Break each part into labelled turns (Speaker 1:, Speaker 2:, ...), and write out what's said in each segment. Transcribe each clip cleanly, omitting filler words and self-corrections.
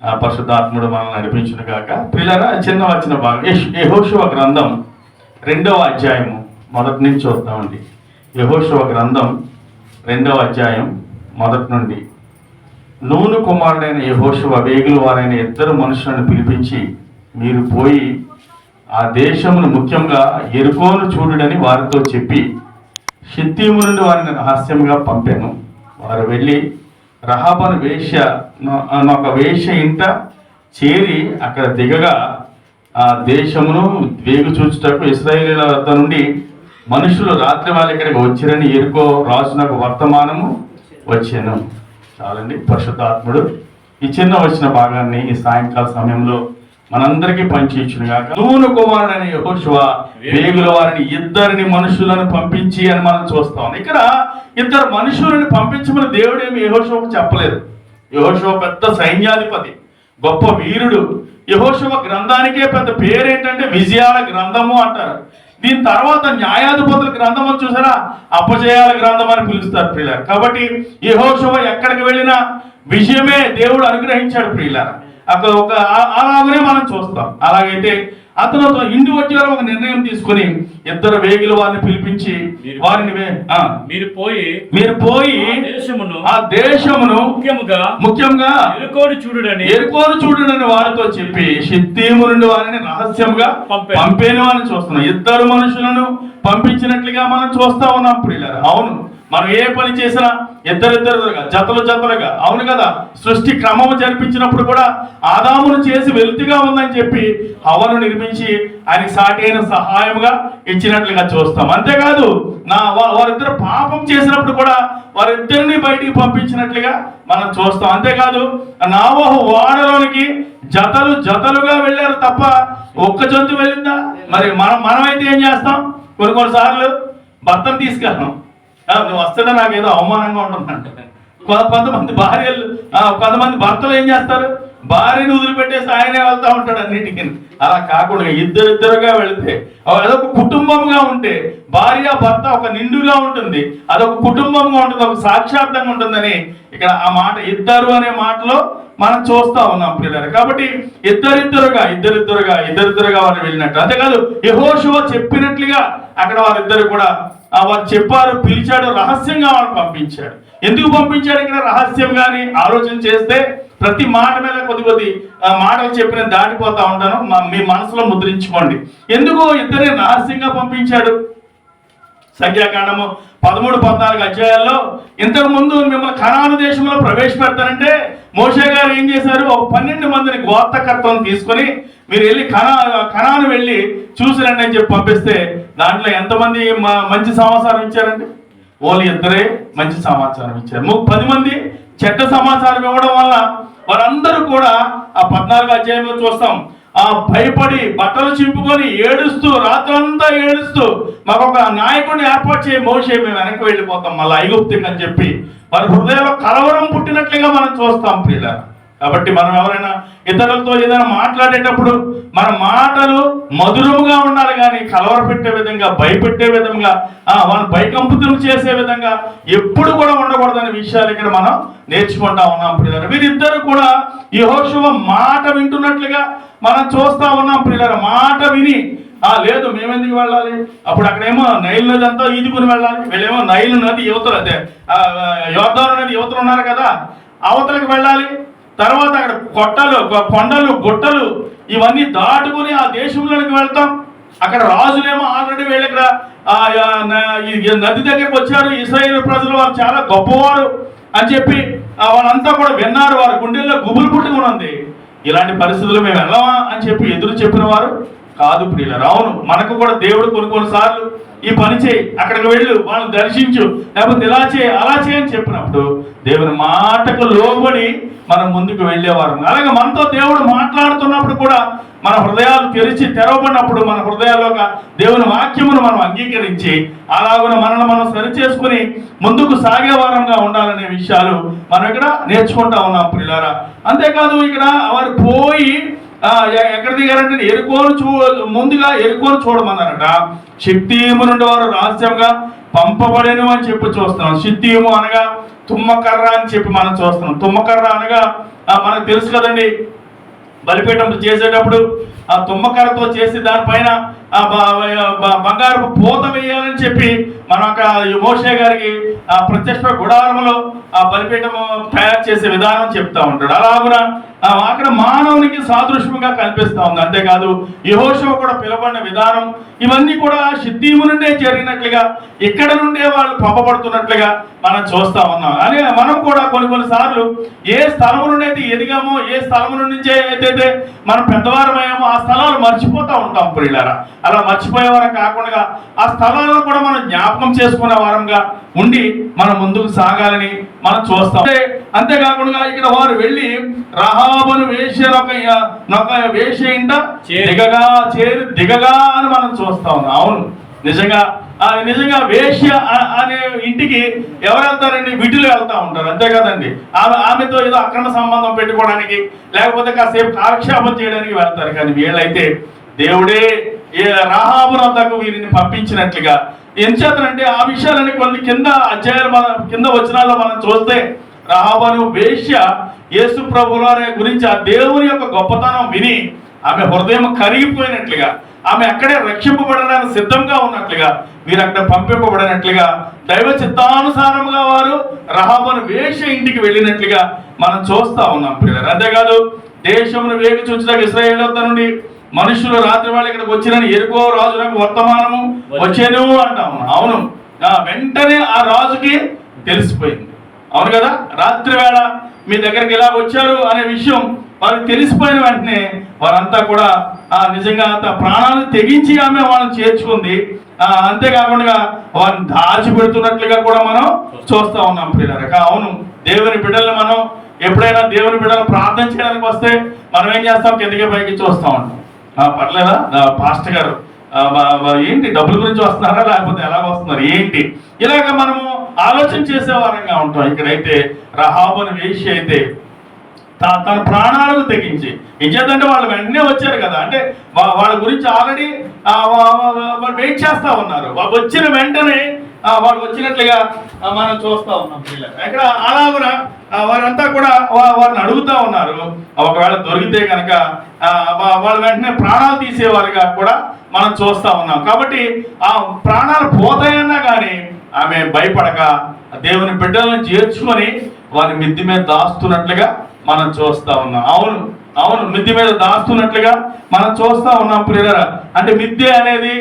Speaker 1: పరిశుద్ధాత్ముడు మనల్ని నడిపించును గాక. ప్రియులారా, చిన్న వచ్చిన భాగం యెహోషువ గ్రంథం 2వ అధ్యాయము మొదటి నుంచి చూద్దామండి. యెహోషువ గ్రంథం 2వ అధ్యాయం మొదటి నుండి. నూను కుమారుడైన యెహోషువ వేగుల వారైన 2 మనుషులను పిలిపించి, మీరు పోయి ఆ దేశమును ముఖ్యంగా యెరికోను చూడుడని వారితో చెప్పి, షిత్తీము నుండి వారిని రహస్యంగా పంపాను. వారు వెళ్ళి రహాబను ఒక వేశ్య ఇంట చేరి అక్కడ దిగగా, ఆ దేశమును వేగు చూచుటకు ఇశ్రాయేలీయుల వద్ద నుండి మనుషులు రాత్రి వాళ్ళ ఇక్కడికి వచ్చిరని యెరికో రాజునకు వర్తమానము వచ్చాను. చాలండి. పరిశుద్ధాత్ముడు ఈ చిన్న వచ్చిన భాగాన్ని ఈ సాయంకాల సమయంలో మనందరికీ పంచిచ్చునుగాక. నూను కుమారుడైన యెహోషువ వేగుల వారిని 2 మనుషులను పంపించి అని మనం చూస్తాం. ఇక్కడ 2 మనుషులను పంపించమని దేవుడేమి యెహోషువకు చెప్పలేదు. యెహోషువ పెద్ద సైన్యాధిపతి, గొప్ప వీరుడు. యెహోషువ గ్రంథానికే పెద్ద పేరేంటంటే విజయాల గ్రంథము అంటారు. దీని తర్వాత న్యాయాధిపతుల గ్రంథం అని చూసారా, అపజయాల గ్రంథం అని పిలుస్తారు ప్రియులారా. కాబట్టి యెహోషువ ఎక్కడికి వెళ్ళినా విజయమే దేవుడు అనుగ్రహించాడు ప్రియులారా. అక్కడ అలాగనే మనం చూస్తాం. అలాగైతే అతను ఇండివిజువల్ ఒక నిర్ణయం తీసుకుని 2 వేగుల వారిని పిలిపించి వారిని మీరు పోయి ఆ దేశమును ముఖ్యంగా యెరికోను చూడుడని వారితో చెప్పి షిత్తీము నుండి వారిని రహస్యంగా పంపేను అని చూస్తున్నాం. 2 మనుషులను పంపించినట్లుగా మనం చూస్తా ఉన్నాం ప్రియులారా. అవును, మనం ఏ పని చేసినా ఇద్దరిద్దరుగా జతలుగా, అవును కదా. సృష్టి క్రమము జరిపించినప్పుడు కూడా ఆదామును చేసి వెలుతిగా ఉందని చెప్పి హవ్వను నిర్మించి ఆయనకి సాటి అయిన సహాయముగా ఇచ్చినట్లుగా చూస్తాం. అంతేకాదు వారిద్దరు పాపం చేసినప్పుడు కూడా వారిద్దరిని బయటికి పంపించినట్లుగా మనం చూస్తాం. అంతేకాదు నోవహు ఓడలోనికి జతలుగా వెళ్ళారు తప్ప ఒక్క జంతువు వెళ్ళిందా? మరి మనమైతే ఏం చేస్తాం? కొన్నిసార్లు భర్తను తీసుకెళ్తాం. నువ్వు వస్తాడా నాకేదో అవమానంగా ఉంటుందంటే. కొంతమంది భార్యలు, కొంతమంది భర్తలు ఏం చేస్తారు? భార్యను వదిలిపెట్టేసి ఆయనే వెళ్తా ఉంటాడు అన్నిటికీ. అలా కాకుండా ఇద్దరుగా వెళితే అదొక కుటుంబంగా ఉంటే, భార్య భర్త ఒక నిండుగా ఉంటుంది, అదొక కుటుంబంగా ఉంటుంది, ఒక సాక్షార్థంగా ఉంటుందని ఇక్కడ ఆ మాట 2 అనే మాటలో మనం చూస్తా ఉన్నాం పిల్లలు. కాబట్టి ఇద్దరిద్దరుగా వారు వెళ్ళినట్టు. అంతేకాదు యెహోషువ చెప్పినట్లుగా అక్కడ వారిద్దరు కూడా వారు చెప్పారు, పిలిచాడు, రహస్యంగా వారు పంపించాడు. ఎందుకు పంపించాడు ఇక్కడ రహస్యంగాని ఆలోచన చేస్తే ప్రతి మాట మీద కొద్ది మాటలు చెప్పిన దాటిపోతా ఉంటాను. మీ మనసులో ముద్రించుకోండి. ఎందుకు 2 రహస్యంగా పంపించాడు? సంఖ్యాకాండము 13-14 అధ్యాయాల్లో ఇంతకు ముందు మిమ్మల్ని కనాను దేశంలో ప్రవేశపెడతానంటే మోషే గారు ఏం చేశారు? ఒక 12 మందిని గోత్రకర్తలను తీసుకొని మీరు వెళ్ళి కనాను వెళ్ళి చూసిరండి అని చెప్పి పంపిస్తే దాంట్లో ఎంతమంది మంచి సమాచారం ఇచ్చారండి? ఓన్లీ 2 మంచి సమాచారం ఇచ్చారు. 10 మంది చెడ్డ సమాచారం ఇవ్వడం వల్ల వారందరూ కూడా ఆ 14 అధ్యాయంలో చూస్తాం, భయపడి బట్టలు చింపుకొని ఏడుస్తూ రాత్రంతా ఏడుస్తూ మాకు ఒక నాయకుడిని ఏర్పాటు చేయ మోషే, మేము వెనక్కి వెళ్ళిపోతాం మళ్ళీ ఐగుప్తుకి అని చెప్పి వారి హృదయంలో కలవరం పుట్టినట్లుగా మనం చూస్తాం ప్రియులారా. కాబట్టి మనం ఎవరైనా ఇతరులతో ఏదైనా మాట్లాడేటప్పుడు మన మాటలు మధురముగా ఉండాలి, కానీ కలవర పెట్టే విధంగా, భయపెట్టే విధంగా, వాళ్ళని భయకంపితులు చేసే విధంగా ఎప్పుడు కూడా ఉండకూడదనే విషయాలు ఇక్కడ మనం నేర్చుకుంటా ఉన్నాం ప్రియులారా. వీరిద్దరు కూడా యెహోషువ మాట వింటున్నట్లుగా మనం చూస్తా ఉన్నాం ప్రియులారా. మాట విని లేదు మేమెందుకు వెళ్ళాలి, అప్పుడు అక్కడేమో నైల్ నది అంతా ఈదుకుని వెళ్ళాలి, వీళ్ళేమో నైల్ నది యువతలు, అదే యోర్దాను నది యువతలు ఉన్నారు కదా, అవతలకు వెళ్ళాలి. తర్వాత అక్కడ కొండలు గుట్టలు ఇవన్నీ దాటుకుని ఆ దేశంలోకి వెళ్తాం. అక్కడ రాజులేమో ఆల్రెడీ వీళ్ళు ఇక్కడ నది దగ్గరకు వచ్చారు, ఇశ్రాయేలు ప్రజలు వారు చాలా గొప్పవారు అని చెప్పి వాళ్ళంతా కూడా విన్నారు. వారి గుండెల్లో గుబులు పుట్టుకుని ఉంది. ఇలాంటి పరిస్థితులు మేము వెళ్ళమా అని చెప్పి ఎదురు చెప్పిన వారు కాదు ప్రియులారా. అవును, మనకు కూడా దేవుడు కొన్నిసార్లు ఈ పని చేయి, అక్కడికి వెళ్ళు, వాళ్ళని దర్శించు, లేకపోతే ఇలా చేయి అలా చేయని చెప్పినప్పుడు దేవుని మాటకు లోబడి మనం ముందుకు వెళ్ళేవారు. అలాగే మనతో దేవుడు మాట్లాడుతున్నప్పుడు కూడా మన హృదయాలు తెరవబడినప్పుడు మన హృదయాల్లో దేవుని వాక్యమును మనం అంగీకరించి అలాగున మనల్ని మనం సరి చేసుకుని ముందుకు సాగే వారంగా ఉండాలనే విషయాలు మనం ఇక్కడ నేర్చుకుంటా ఉన్నాం ప్రియులారా. అంతేకాదు ఇక్కడ వారు పోయి ఎక్కడ దిగారంటే ముందుగా యెరికోను చూడమన్నారట. షిత్తీము నుండి వారు రహస్యంగా పంపబడేను అని చెప్పి చూస్తున్నాం. షిత్తీము అనగా తుమ్మకర్ర అని చెప్పి మనం చూస్తున్నాం. తుమ్మకర్ర అనగా మనకు తెలుసు కదండి, బలిపీఠం చేసేటప్పుడు ఆ తుమ్మకరతో చేసి దానిపైన బంగారపు పూత వేయాలని చెప్పి మనం అక్కడ మోషే గారికి ఆ ప్రత్యక్ష గుడారంలో ఆ బలిపీఠము తయారు చేసే విధానం చెప్తా ఉంటాడు. అలాగున అక్కడ మానవునికి సాదృశ్యంగా కనిపిస్తా ఉంది. అంతేకాదు యెహోషువ కూడా పిలబడిన విధానం ఇవన్నీ కూడా షిత్తీము నుండే జరిగినట్లుగా, ఇక్కడ నుండే వాళ్ళు పంపబడుతున్నట్లుగా మనం చూస్తా ఉన్నాం. అని మనం కూడా కొన్నిసార్లు ఏ స్థలం నుండి అయితే ఎదిగామో, ఏ స్థలం నుంచే అయితే మనం పెద్దవారమయ్యామో ఆ స్థలాలు మర్చిపోతూ ఉంటాం ప్రియులారా. అలా మర్చిపోయే వారం కాకుండా ఆ స్థలాలను కూడా మనం జ్ఞాపకం చేసుకునే వారంగా ఉండి మనం ముందుకు సాగాలని మనం చూస్తాం. అంతేకాకుండా ఇక్కడ వారు వెళ్ళి రహాబును వేశ్య ఇంట దిగగా అని మనం చూస్తా ఉన్నాం. అవును, నిజంగా వేశ్య అనే ఇంటికి ఎవరు వెళ్తారండి? విటులు వెళ్తా ఉంటారు, అంతే కదండి. ఆమెతో ఏదో అక్రమ సంబంధం పెట్టుకోవడానికి లేకపోతే కాసేపు కాలక్షేపం చేయడానికి వెళ్తారు. కానీ వీళ్ళైతే దేవుడే రాహాబు వద్దకు వీరిని పంపించినట్లుగా ఎంచేతనంటే ఆ విషయాలని కొన్ని కింద వచనాల్లో మనం చూస్తే రాహాబు వేశ్య యేసు ప్రభువారి గురించి ఆ దేవుని యొక్క గొప్పతనం విని ఆమె హృదయం కరిగిపోయినట్లుగా, ఆమె అక్కడే రక్షింపబడడానికి సిద్ధంగా ఉన్నట్లుగా, వీరు అక్కడ పంపింపబడినట్లుగా దైవ చిత్తానుసారంగా వారు రహాబును వేశ్య ఇంటికి వెళ్ళినట్లుగా మనం చూస్తా ఉన్నాం పిల్లలు. అంతేకాదు దేశమును వేగి చూచడానికి ఇశ్రాయేలు నుండి మనుషులు రాత్రి వాళ్ళు ఇక్కడికి వచ్చినని ఎరుకో రాజులకు వర్తమానము వచ్చేను అంటాం. అవును, వెంటనే ఆ రాజుకి తెలిసిపోయింది. అవును కదా, రాత్రి వేళ మీ దగ్గరికి ఇలా వచ్చారు అనే విషయం వారికి తెలిసిపోయిన వెంటనే వారంతా కూడా నిజంగా అంత ప్రాణాలు తెగించి ఆమె వాళ్ళని చేర్చుకుంది. అంతేకాకుండా వారిని దాచిపెడుతున్నట్లుగా కూడా మనం చూస్తా ఉన్నాం ప్రియులారా. అవును, దేవుని బిడ్డల్ని మనం ఎప్పుడైనా దేవుని బిడ్డలు ప్రార్థన చేయడానికి వస్తే మనం ఏం చేస్తాం? కిందకి పైకి చూస్తూ ఉంటాం. పర్లేదా పాస్టర్ గారు, ఏంటి డబ్బుల గురించి వస్తున్నారా లేకపోతే ఎలాగ వస్తున్నారు ఏంటి, ఇలాగ మనము ఆలోచన చేసే వారంగా ఉంటాం. ఇక్కడైతే రహాబును వేశ్య అయితే తన ప్రాణాలకు తెగించి ఇచ్చేదంటే వాళ్ళు వెంటనే వచ్చారు కదా, అంటే వాళ్ళ గురించి ఆల్రెడీ వాళ్ళు వెయిట్ చేస్తా ఉన్నారు. వాళ్ళు వచ్చిన వెంటనే వాళ్ళు వచ్చినట్లుగా మనం చూస్తా ఉన్నాం పిల్లలు. ఇక్కడ అలాగున వారంతా కూడా వారిని అడుగుతా ఉన్నారు. ఒకవేళ దొరికితే కనుక వాళ్ళు వెంటనే ప్రాణాలు తీసేవారుగా కూడా మనం చూస్తా ఉన్నాం. కాబట్టి ఆ ప్రాణాలు పోతాయన్నా కానీ ఆమె భయపడక దేవుని బిడ్డలను చేర్చుకొని వారి మిద్ది మీద దాస్తున్నట్లుగా మనం చూస్తా ఉన్నాం. అవును, మిద్దె మీద దాస్తున్నట్లుగా మనం చూస్తా ఉన్నాం ప్రియులారా. అంటే మిద్దె అనేది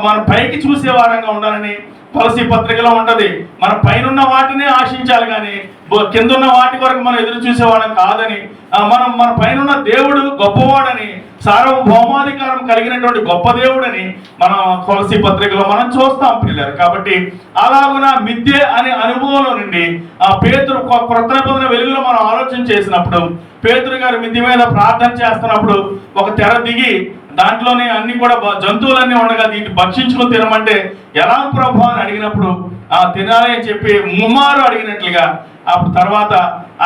Speaker 1: మన పైకి చూసే వారంగా ఉండాలని తులసి పత్రికలో ఉంటది. మన పైన వాటిని ఆశించాలి కానీ కింద ఉన్న వాటి వరకు మనం ఎదురు చూసేవాళ్ళం కాదని, మన పైన దేవుడు గొప్పవాడని, సార్వభౌమాధికారం కలిగినటువంటి గొప్ప దేవుడని మనం తులసి పత్రికలో మనం చూస్తాం పిల్లలు. కాబట్టి అలాగున మిద్దె అనే అనుభవంలో నుండి ఆ పేతురు క్రొత్త నిబంధన వెలుగులో మనం ఆలోచన చేసినప్పుడు పేతురు గారు మిద్దె మీద ప్రార్థన చేస్తున్నప్పుడు ఒక తెర దిగి దాంట్లోనే అన్ని కూడా జంతువులన్నీ ఉండగా దీన్ని భక్షించుకొని తినమంటే ఎలా ప్రభు అని అడిగినప్పుడు తినాలి అని చెప్పి ముమ్మారు అడిగినట్లుగా అప్పుడు తర్వాత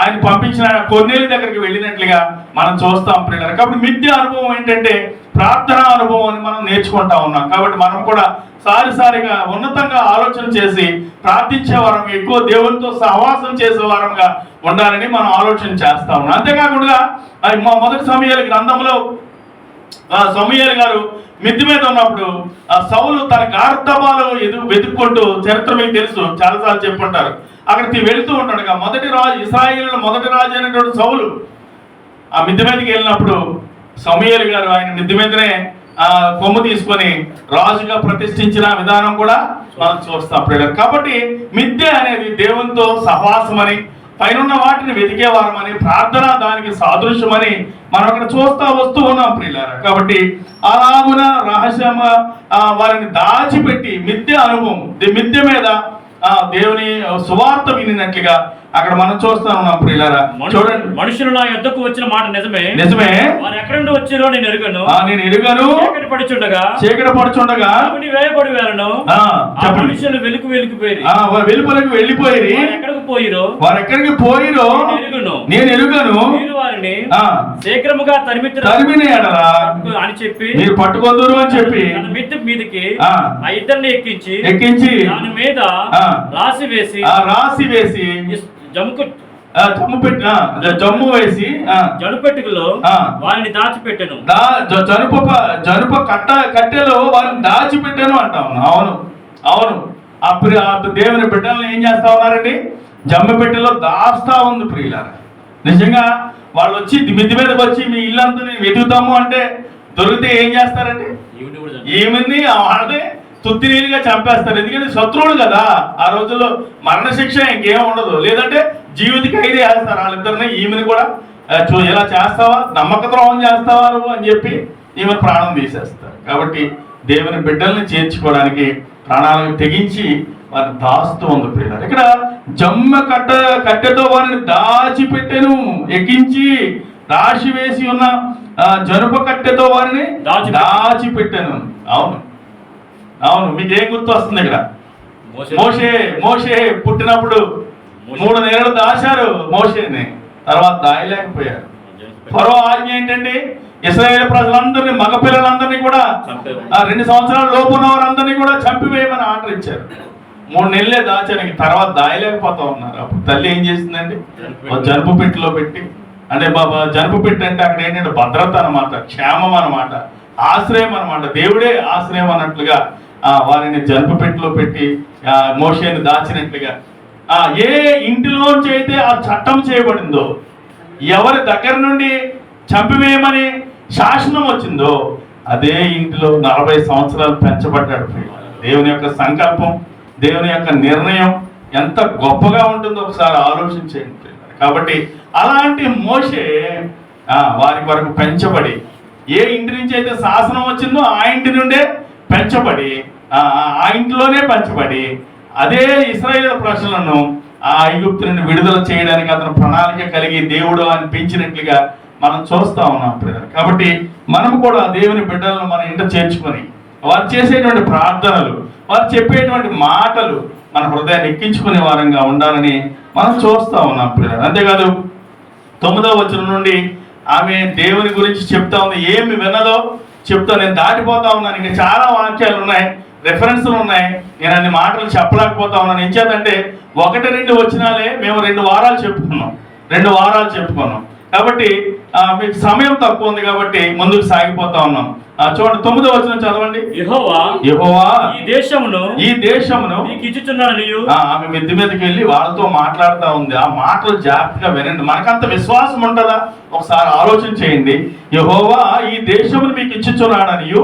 Speaker 1: ఆయన పంపించిన కొన్నేళ్ళ దగ్గరికి వెళ్ళినట్లుగా మనం చూస్తాం పిల్లలు. కాబట్టి మిద్దె అనుభవం ఏంటంటే ప్రార్థనా అనుభవం అని మనం నేర్చుకుంటా ఉన్నాం. కాబట్టి మనం కూడా సారిసారిగా ఉన్నతంగా ఆలోచన చేసి ప్రార్థించే వారం, ఎక్కువ దేవునితో సహవాసం చేసే వారంగా ఉండాలని మనం ఆలోచన చేస్తా ఉన్నాం. అంతేకాకుండా మొదటి సమూయేలు గ్రంథంలో సమూయేలు గారు మిద్దె మీద ఉన్నప్పుడు సౌలు తన గార్ధబాలు వెతుక్కుంటూ, చరిత్ర మీకు తెలుసు చాలాసార్లు చెప్పుంటారు, అక్కడికి వెళుతూ ఉంటాడు. మొదటి రాజు, ఇశ్రాయేలు మొదటి రాజు అయినటువంటి సౌలు ఆ మిద్దె మీదకి వెళ్ళినప్పుడు సమూయేలు గారు ఆయన మిద్దె మీదనే కొమ్ము తీసుకొని రాజుగా ప్రతిష్ఠించిన విధానం కూడా మనం చూస్తాం ప్రియులారా. కాబట్టి మిద్దె అనేది దేవునితో సహవాసమని, పైన వాటిని వెతికేవారమని, ప్రార్థన దానికి సాదృశ్యమని మనం అక్కడ వస్తూ ఉన్నాం ప్రియులారా. కాబట్టి అలాగున రహస్యంగా వారిని దాచిపెట్టి మిద్దె అనుభవం, మిద్దె మీద దేవుని సువార్త వినినట్లుగా అక్కడ మనం చూస్తా ఉన్నాం ప్రియులారా. చూడండి,
Speaker 2: మనుషులు నా యొద్దకు వచ్చిన మాట నిజమే, వారు ఎక్కడి నుండి వచ్చారో నేను ఎరుగను. చీకటి పడుచుండగా వేయబడి వేలను మనుషులు వెలుపులకు
Speaker 1: వెళ్ళిపోయి వారు ఎక్కడికి పోయిరో నేను ఎరుగను.
Speaker 2: మీరు వారిని శీఘ్రముగా
Speaker 1: తరిమిన
Speaker 2: అని చెప్పి
Speaker 1: మీరు పట్టుకొందురు అని చెప్పి
Speaker 2: మిద్దె మీదకి ఆ ఇద్దరిని ఎక్కించి దాని మీద రాసి వేసి
Speaker 1: జముకు జమ్ము వేసి
Speaker 2: జనుపెట్టుకులో వారిని దాచిపెట్టెను.
Speaker 1: జనుప కట్టెలో వారిని దాచిపెట్టాను అంటాం. అవును అవును. అప్పుడు దేవుని బిడ్డలను ఏం చేస్తా ఉన్నారండి? జమ్ము పెట్టెలో దాస్తా ఉంది ప్రియులారా. నిజంగా వాళ్ళు వచ్చి మిద్ది మీదకి వచ్చి మీ ఇల్లంతా వెతుకుతాము అంటే దొరికితే ఏం చేస్తారండి? ఈమెని వాళ్ళని తుత్తినీలుగా చంపేస్తారు. ఎందుకంటే శత్రువులు కదా. ఆ రోజుల్లో మరణశిక్ష ఇంకేం ఉండదు, లేదంటే జీవిత ఖైదీ వేస్తారు వాళ్ళిద్దరిని. ఈమెను కూడా ఇలా చేస్తావా, నమ్మక ద్రోహం చేస్తావా నువ్వు అని చెప్పి ఈమె ప్రాణం తీసేస్తారు. కాబట్టి దేవుని బిడ్డల్ని చేర్చుకోవడానికి ప్రాణాలను తెగించి వారిని దాస్తూ ఉంది ప్రియులారా. ఇక్కడ జమ్మ కట్టెతో వారిని దాచిపెట్టెను, ఎక్కించి రాశి వేసి ఉన్న జనుప కట్టెతో వారిని దాచిపెట్టాను. అవును అవును. మీకు ఏం గుర్తు వస్తుంది ఇక్కడ? మోషే పుట్టినప్పుడు 3 నెలలు దాచారు మోషేని, తర్వాత దాయలేకపోయారు. ఫరో ఆజ్ఞ ఏంటండి? ఇశ్రాయేలు ప్రజలందరినీ, మగ పిల్లలందరినీ కూడా 2 సంవత్సరాల లోపు ఉన్న వారందరినీ కూడా చంపివేయమని ఆర్డర్ ఇచ్చారు. 3 నెలలే దాచానికి, తర్వాత దాయలేకపోతా ఉన్నారు. అప్పుడు తల్లి ఏం చేసిందండి? జనుపు పెట్టిలో పెట్టి, అంటే బాబా జనుపు పెట్టి అంటే అక్కడ ఏంటంటే భద్రత అనమాట, క్షేమం అనమాట, ఆశ్రయం అనమాట, దేవుడే ఆశ్రయం అన్నట్లుగా వారిని జనుపు పెట్టిలో పెట్టి మోషేని దాచినట్లుగా. ఏ ఇంటిలోంచి అయితే ఆ చట్టం చేయబడిందో, ఎవరి దగ్గర నుండి చంపివేయమని శాసనం వచ్చిందో, అదే ఇంటిలో 40 సంవత్సరాలు పెంచబడ్డాడు. దేవుని యొక్క సంకల్పం, దేవుని యొక్క నిర్ణయం ఎంత గొప్పగా ఉంటుందో ఒకసారి ఆలోచించేయండి. కాబట్టి అలాంటి మోషే వారి వరకు పెంచబడి, ఏ ఇంటి నుంచి అయితే శాసనం వచ్చిందో ఆ ఇంటి నుండే పెంచబడి, ఆ ఇంట్లోనే పెంచబడి, అదే ఇశ్రాయేలు ప్రజలను ఆ ఐగుప్తు నుండి విడుదల చేయడానికి అతను ప్రణాళిక కలిగి దేవుడు అని పెంచినట్లుగా మనం చూస్తా ఉన్నాం. కాబట్టి మనం కూడా దేవుని బిడ్డలను మన ఇంట చేర్చుకొని, వారు చేసేటువంటి ప్రార్థనలు, వారు చెప్పేటువంటి మాటలు మన హృదయాన్ని ఎక్కించుకునే వారంగా ఉండాలని మనం చూస్తా ఉన్నాం ప్రియులారా. అంతేకాదు 9వ వచనం నుండి ఆమె దేవుని గురించి చెప్తా ఉంది. ఏమి విన్నదో చెప్తా, నేను దాటిపోతా ఉన్నాను. ఇంకా చాలా వాక్యాలు ఉన్నాయి, రెఫరెన్స్లు ఉన్నాయి, నేను అన్ని మాటలు చెప్పలేకపోతా ఉన్నాను. ఏం చేద్దంటే 1-2 వచనాలే మేము 2 వారాలు చెప్పుకున్నాం. కాబట్టి మీకు సమయం తక్కువ ఉంది కాబట్టి ముందుకు సాగిపోతా ఉన్నాం. చూడండి 9వ వచనం చదవండి. యెహోవా ఈ దేశమును
Speaker 2: నీకు ఇచ్చుచున్నాననియు.
Speaker 1: ఆమె మిద్ది మీదకి వెళ్ళి వాళ్ళతో మాట్లాడుతూ ఉంది. ఆ మాటలు జాగ్రత్తగా వినండి. మనకంత విశ్వాసం ఉంటుందా? ఒకసారి ఆలోచన చేయండి. యెహోవా ఈ దేశమును మీకు ఇచ్చుచున్నాడనియు,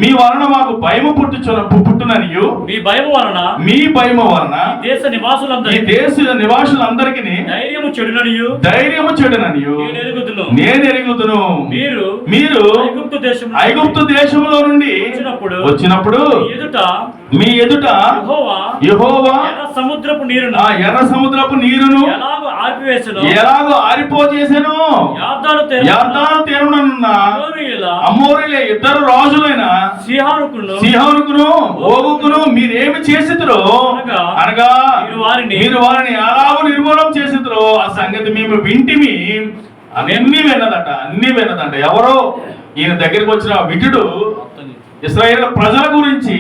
Speaker 1: మీ వలన మాకు భయము పుట్టుననియు, మీ భయము వలన ఈ దేశ నివాసులందరికీ ధైర్యము చెడుననియు నేను ఎరుగుదును. మీరు ఐగుప్తు దేశంలో నుండి వచ్చినప్పుడు మీ ఎదుట యెహోవా ఎర్ర సముద్రపు నీరును ఎలాగో ఆరిపోచేసెను. యొర్దాను తీరమున అమోరీయుల 2 రాజులైన సీహోనుకును ఓగుకును మీరేమి చేసిద్రో అనగా మీరు వారిని అలాగూ నిర్మూలం చేసిద్రో ఆ సంగతి మేము వింటిమి. అన్నీ విన్నదంట. ఎవరో ఈయన దగ్గరికి వచ్చిన విటుడు ఇశ్రాయేలు ప్రజల గురించి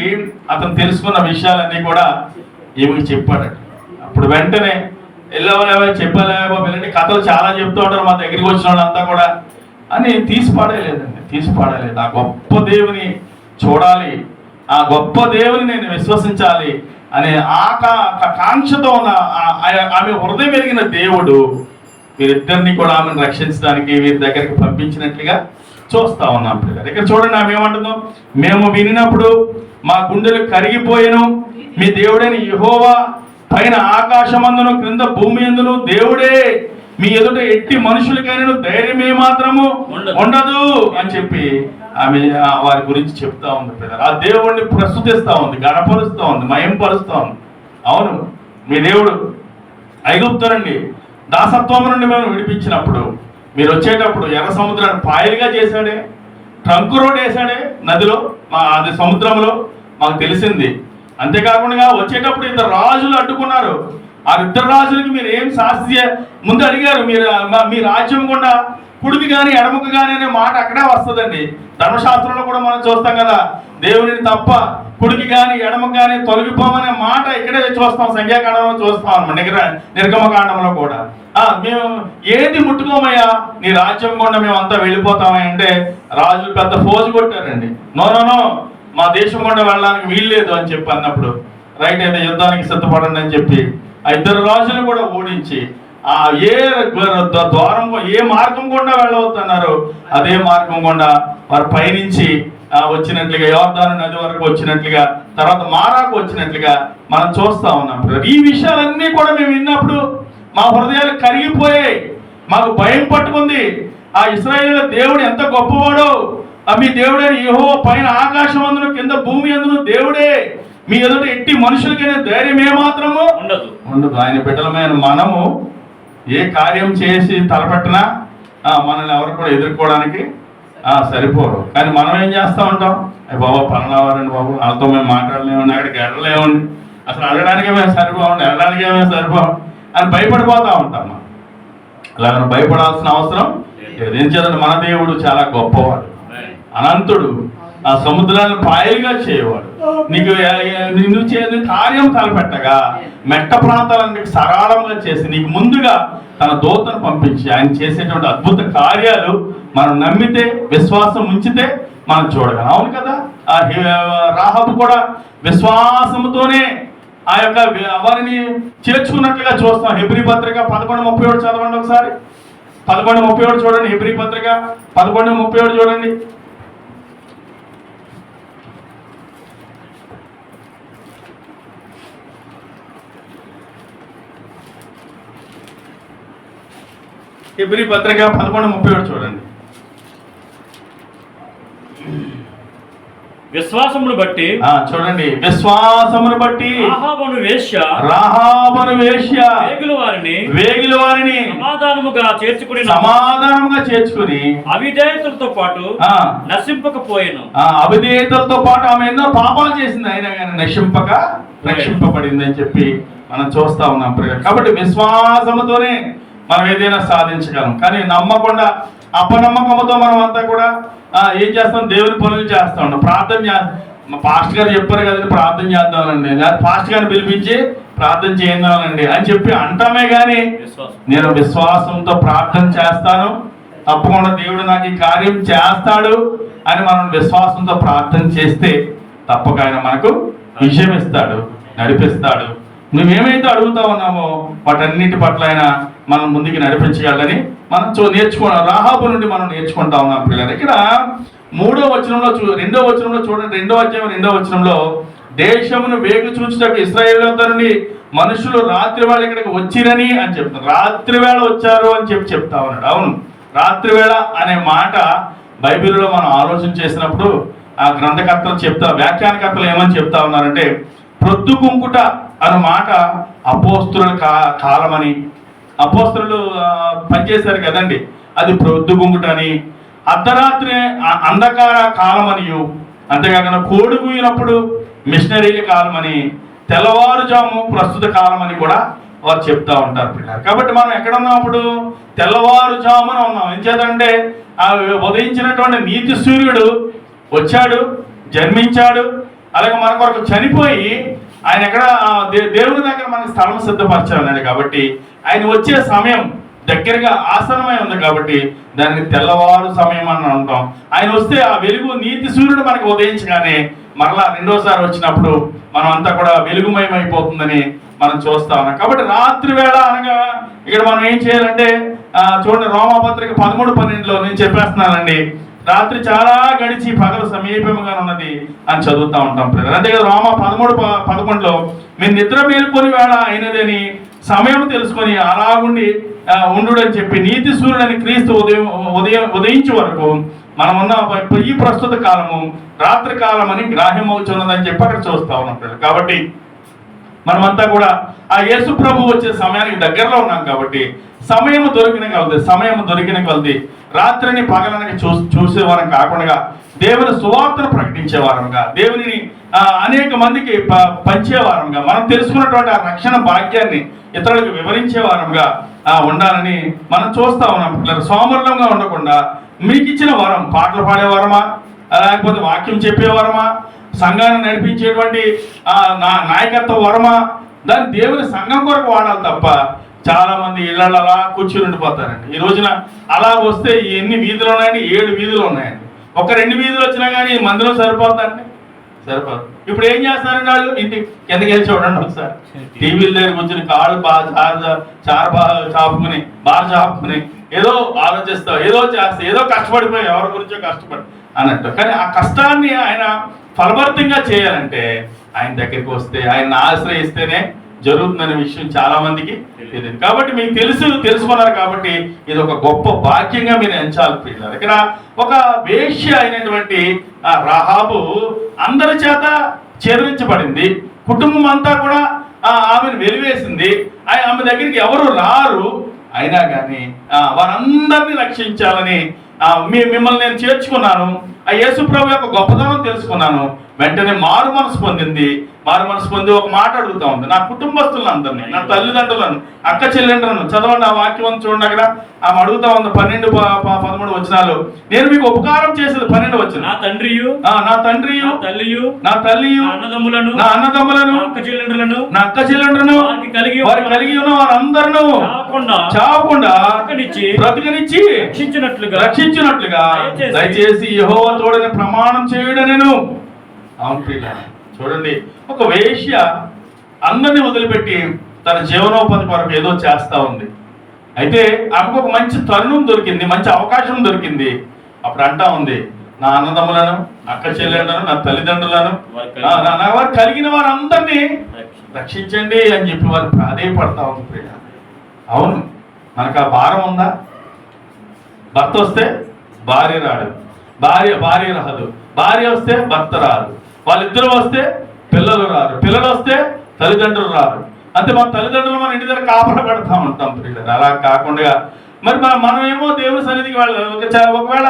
Speaker 1: అతను తెలుసుకున్న విషయాలన్నీ కూడా ఈమెకి చెప్పాడట. అప్పుడు వెంటనే వెళ్ళవలేవా చెప్పలేవా వెళ్ళండి, కథలు చాలా చెప్తూ ఉంటారు మా దగ్గరికి వచ్చిన వాళ్ళంతా కూడా అని తీసి పాడలేదు. ఆ గొప్ప దేవుని చూడాలి, ఆ గొప్ప దేవుని నేను విశ్వసించాలి అనే కాంక్షతో ఉన్న ఆమె హృదయం ఎరిగిన దేవుడు వీరిద్దరిని కూడా ఆమెను రక్షించడానికి వీరి దగ్గరికి పంపించినట్లుగా చూస్తా ఉన్నాం. ఇక్కడ చూడండి ఆమె ఏమంటుందో, మేము వినినప్పుడు మా గుండెలు కరిగిపోయాను. మీ దేవుడైన యెహోవా పైన ఆకాశమందును క్రింద భూమి యందును దేవుడే. మీ ఎదుట ఎట్టి మనుషులకైనా ధైర్యమే మాత్రము ఉండదు అని చెప్పి ఆమె వారి గురించి చెప్తా ఉంది. ఆ దేవుడిని ప్రస్తుతిస్తా ఉంది, గణపరుస్తా ఉంది, మయంపరుస్తా ఉంది. అవును, మీ దేవుడు ఐగుప్తు నుండి దాసత్వం నుండి మేము విడిపించినప్పుడు మీరు వచ్చేటప్పుడు ఎర్ర సముద్రాన్ని పాయలుగా చేశాడే, ట్రంక్ రోడ్ వేశాడే నదిలో, అది సముద్రంలో మాకు తెలిసింది. అంతేకాకుండా వచ్చేటప్పుడు 2 రాజులు అడ్డుకున్నారు. ఆ ఇద్దరు రాజులకి మీరు ఏం ముందు అడిగారు, మీరు మీ రాజ్యం గుండా కుడికి కానీ ఎడమకు కానీ అనే మాట అక్కడే వస్తుందండి. ధర్మశాస్త్రంలో కూడా మనం చూస్తాం కదా, దేవుడిని తప్ప కుడికి కానీ ఎడమకు కానీ తొలగిపోమనే మాట ఇక్కడే చూస్తాం, సంఖ్యాకాండంలో చూస్తాం అన్నమాట, నిర్గమకాండంలో కూడా. మేము ఏది ముట్టుకోమయ్యా, నీ రాజ్యం గుండా మేము అంతా వెళ్ళిపోతామని అంటే రాజులు పెద్ద ఫోజు కొట్టారండి. నో మా దేశం గుండా వెళ్ళడానికి వీల్లేదు అని చెప్పి అన్నప్పుడు, రైట్ అయితే యుద్ధానికి సిద్ధపడండి అని చెప్పి ఆ ఇద్దరు రాజులు కూడా ఓడించి ఏ ద్వారం ఏ మార్గం గుండా వెళ్ళవద్దన్నారో అదే మార్గం గుండా వారు పయనించి వచ్చినట్లుగా, యోర్దాను నది వరకు వచ్చినట్లుగా, తర్వాత మారాకు వచ్చినట్లుగా మనం చూస్తా ఉన్నాం. ఈ విషయాలన్నీ కూడా మేము విన్నప్పుడు మా హృదయాలు కరిగిపోయాయి, మాకు భయం పట్టుకుంది. ఆ ఇశ్రాయేలు దేవుడు ఎంత గొప్పవాడో, మీ దేవుడైన యెహోవా పైన ఆకాశం అందును కింద భూమి అందును దేవుడే, మీ ఎదుట ఎట్టి మనుషులకైనా ధైర్యం ఏమాత్రము ఉండదు. ఆయన బిడ్డలమైన మనము ఏ కార్యం చేసి తలపెట్టినా మనల్ని ఎవరు కూడా ఎదుర్కోవడానికి సరిపోరు. కానీ మనం ఏం చేస్తూ ఉంటాం, బాబా పనులవారండి బాబు, వాళ్ళతో మేము మాట్లాడలేమండి, అక్కడికి వెళ్ళలేమండి, అసలు అడగడానికే మేము సరిపోవండి, వెళ్ళడానికే మేము సరిపోం అని భయపడిపోతూ ఉంటాం. అలాగ భయపడాల్సిన అవసరం లేదు. ఏం చేయాలంటే మన దేవుడు చాలా గొప్పవాడు, అనంతుడు, ఆ సముద్రాన్ని పాయలుగా చేయవాడు. నిన్ను చేసిన కార్యం తలపెట్టగా మెట్ట ప్రాంతాలన్నీ సరళంగా చేసి నీకు ముందుగా తన దూతను పంపించి ఆయన చేసేటువంటి అద్భుత కార్యాలు మనం నమ్మితే, విశ్వాసం ఉంచితే మనం చూడగలం. అవును కదా, ఆ రాహాబు కూడా విశ్వాసంతోనే ఆ యొక్క వారిని చేర్చుకున్నట్లుగా చూస్తాం. హెబ్రీ పత్రిక 11:37 చదవండి ఒకసారి. 11:37 చూడండి, హెబ్రీ పత్రిక 11:37 చూడండి. హెబ్రీ పత్రిక 11:37 చూడండి.
Speaker 2: విశ్వాసమును బట్టి
Speaker 1: చూడండి, విశ్వాసమును బట్టి రాహాబును వేశ్య వేగుల వారిని సమాధానముగా చేర్చుకుని
Speaker 2: అవిధేయతలతో పాటు నశింపకపోయాను.
Speaker 1: అవిధేయతలతో పాటు ఆమె ఎన్నో పాపాలు చేసింది, అయినా కానీ రక్షింపబడింది అని చెప్పి మనం చూస్తా ఉన్నాం. కాబట్టి విశ్వాసముతోనే మనం ఏదైనా సాధించగలం. కానీ నమ్మకుండా అపనమ్మకంతో మనం అంతా కూడా ఏం చేస్తాం, దేవుని పనులు చేస్తా ఉంటాం. ప్రార్థన పాస్టర్ గారు చెప్పారు కదండి, ప్రార్థన చేద్దామనండి, లేదా పాస్టర్ గారిని పిలిపించి ప్రార్థన చేద్దామనండి అని చెప్పి అంటామే కానీ నేను విశ్వాసంతో ప్రార్థన చేస్తాను, తప్పకుండా దేవుడు నాకు ఈ కార్యం చేస్తాడు అని మనం విశ్వాసంతో ప్రార్థన చేస్తే తప్పక ఆయన మనకు విజయం ఇస్తాడు, నడిపిస్తాడు. నువ్వేమైతే అడుగుతా ఉన్నామో వాటన్నిటి పట్ల ఆయన మనం ముందుకు నడిపించగలని మనం నేర్చుకున్నాం. రాహాబు నుండి మనం నేర్చుకుంటా ఉన్నాం పిల్లలు. ఇక్కడ 3వ వచనంలో 2వ వచనంలో చూడండి, 2వ అధ్యాయం 2వ వచనంలో దేశమును వేగు చూచుటకు ఇశ్రాయేలు నుండి మనుషులు రాత్రి వేళ ఇక్కడికి వచ్చిరని అని చెప్తారు. రాత్రి వేళ వచ్చారు అని చెప్తా ఉన్నాడు. అవును, రాత్రి వేళ అనే మాట బైబిల్లో మనం ఆలోచన చేసినప్పుడు ఆ గ్రంథకర్తలు వ్యాఖ్యానకర్తలు ఏమని చెప్తా ఉన్నారంటే, ప్రొద్దుగుంకుట అనే మాట అపోస్తుల కాలమని, అపోస్తులు పనిచేశారు కదండి, అది ప్రొద్దుగుంకుటని, అర్ధరాత్రి అంధకార కాలమనియు, అంతేకాకుండా కోడుగుయినప్పుడు మిషనరీల కాలమని, తెల్లవారుజాము ప్రస్తుత కాలమని కూడా వారు చెప్తా ఉంటారు పిల్లలు. కాబట్టి మనం ఎక్కడ ఉన్నప్పుడు తెల్లవారుజామున ఉన్నాం. ఏం చేద్దంటే ఆ ఉదయించినటువంటి నీతి సూర్యుడు వచ్చాడు, జన్మించాడు, అలాగే మన కొరకు చనిపోయి ఆయన ఎక్కడ దేవుని దగ్గర మనకి స్థలం సిద్ధపరచాలన్నాడు. కాబట్టి ఆయన వచ్చే సమయం దగ్గరగా ఆసనమై ఉంది కాబట్టి దానికి తెల్లవారు సమయం అని అంటాం. ఆయన వస్తే ఆ వెలుగు నీతి సూర్యుడు మనకి ఉదయించగానే మరలా రెండోసారి వచ్చినప్పుడు మనం అంతా కూడా వెలుగుమయమైపోతుందని మనం చూస్తా ఉన్నాం. కాబట్టి రాత్రి వేళ అనగా ఇక్కడ మనం ఏం చేయాలంటే చూడండి, రోమాపత్రిక 13:12 నేను చెప్పేస్తున్నానండి, రాత్రి చాలా గడిచి పగలు సమీపంగా ఉన్నది అని చదువుతూ ఉంటాం పిల్లలు. అంతే కదా, రోమా 13:11 మీరు నిద్ర మేలుకొని వేళ అయినదని సమయం తెలుసుకొని అలాగుండి ఉండు అని చెప్పి నీతి సూర్యుడని క్రీస్తు ఉదయించే వరకు మనమున్న ఈ ప్రస్తుత కాలము రాత్రి కాలం అని గ్రాహ్యం అవుతున్నదని చెప్పి అక్కడ చూస్తా ఉన్నాం పిల్లలు. కాబట్టి మనమంతా కూడా ఆ యేసు ప్రభు వచ్చే సమయానికి దగ్గరలో ఉన్నాం. కాబట్టి సమయం దొరికిన కొలది రాత్రిని పగలనకి చూసేవారం కాకుండా దేవుని సువార్తను ప్రకటించేవారంగా, దేవుని అనేక మందికి పంచేవారంగా, మనం తెలుసుకున్నటువంటి ఆ రక్షణ భాగ్యాన్ని ఇతరులకు వివరించే వారంగా ఉండాలని మనం చూస్తా ఉన్నాం పిల్లలు. సోమరులంగా ఉండకుండా మీకు ఇచ్చిన వరం పాటలు పాడే వరమా, లేకపోతే వాక్యం చెప్పే వరమా, సంఘాన్ని నడిపించేటువంటి నాయకత్వ వరమా, దాన్ని దేవుని సంఘం కొరకు వాడాలి తప్ప చాలా మంది ఇళ్ళ అలా కూర్చుని ఉండిపోతారండి. ఈ రోజున అలా వస్తే ఎన్ని వీధులు ఉన్నాయండి? 7 వీధులు ఉన్నాయండి. ఒక 2 వీధులు వచ్చినా కానీ మందిలో సరిపోతారండి, సరిపోదు. ఇప్పుడు ఏం చేస్తారండి వాళ్ళు? ఇంటి కిందకి వెళ్ళి చూడండి ఒకసారి, టీవీల దగ్గర కూర్చుని కాళ్ళు చాపుకుని బాగా చాపుకుని ఏదో ఆలోచిస్తావు, ఏదో చేస్తా, ఏదో కష్టపడిపోయి ఎవరి గురించో కష్టపడి అన్నట్టు. కానీ ఆ కష్టాన్ని ఆయన ఫలభరితంగా చేయాలంటే ఆయన దగ్గరికి వస్తే, ఆయన ఆశ్రయిస్తేనే జరుగుతుందనే విషయం చాలా మందికి తెలియదు. కాబట్టి మీకు తెలుసుకున్నారు కాబట్టి ఇది ఒక గొప్ప భాగ్యంగా మీరు ఎంచాలి పిల్లలు. ఇక్కడ ఒక వేశ్య అయినటువంటి రహాబు అందరి చేత చేర్వించబడింది. కుటుంబం అంతా కూడా ఆమెను వెలివేసింది. ఆమె దగ్గరికి ఎవరు రారు. అయినా కానీ వారందరినీ రక్షించాలని మిమ్మల్ని నేను చేర్చుకున్నాను, ఆ యేసు ప్రభు యొక్క గొప్పతనం తెలుసుకున్నాను. వెంటనే మారు మనసు పొందింది. మారు మనసు పొంది ఒక మాట అడుగుతా ఉంది, నా కుటుంబస్తులందరినీ, నా తల్లిదండ్రులను, అక్క చెల్లెండ్రులను. చదవండి ఆ వాక్యం చూడండి. అక్కడ ఆమె అడుగుతా ఉంది 12-13 వచనాలు. నేను మీకు ఉపకారం చేసేది 12 వచనం.
Speaker 2: నా తండ్రియు
Speaker 1: నా తల్లియు నా అన్నదమ్ములను నా అక్క చెల్లెండ్రులను వారు కలిగి ఉన్న వారందరూ చావకుండా బ్రతికనిచ్చి రక్షించినట్లుగా దయచేసి యెహోవా తోడని ప్రమాణం చేయుడ నేను. అవును ప్రియులారా, చూడండి, ఒక వేశ్య అందరినీ వదిలిపెట్టి తన జీవనోపాధి కొరకు ఏదో చేస్తా ఉంది. అయితే ఆమెకు ఒక మంచి తరుణం దొరికింది, మంచి అవకాశం దొరికింది. అప్పుడు అంటా ఉంది, నా అన్నదమ్ములను, అక్క చెల్లెళ్ళను, నా తల్లిదండ్రులను, వారు కలిగిన వారందరినీ రక్షించండి అని చెప్పి వారు ప్రాధేయపడతా ఉంది ప్రియ. అవును, మనకు ఆ భారం ఉందా? భర్త వస్తే భార్య రాడు, భార్య రాదు, భార్య వస్తే భర్త రాదు, వాళ్ళిద్దరూ వస్తే పిల్లలు రారు, పిల్లలు వస్తే తల్లిదండ్రులు రారు. అంతే, మన తల్లిదండ్రులు మన ఇంటి దగ్గర కాపలా పెడతా ఉంటాం పిల్లలు. అలా కాకుండా మరి మనమేమో దేవుడి సన్నిధికి ఒకవేళ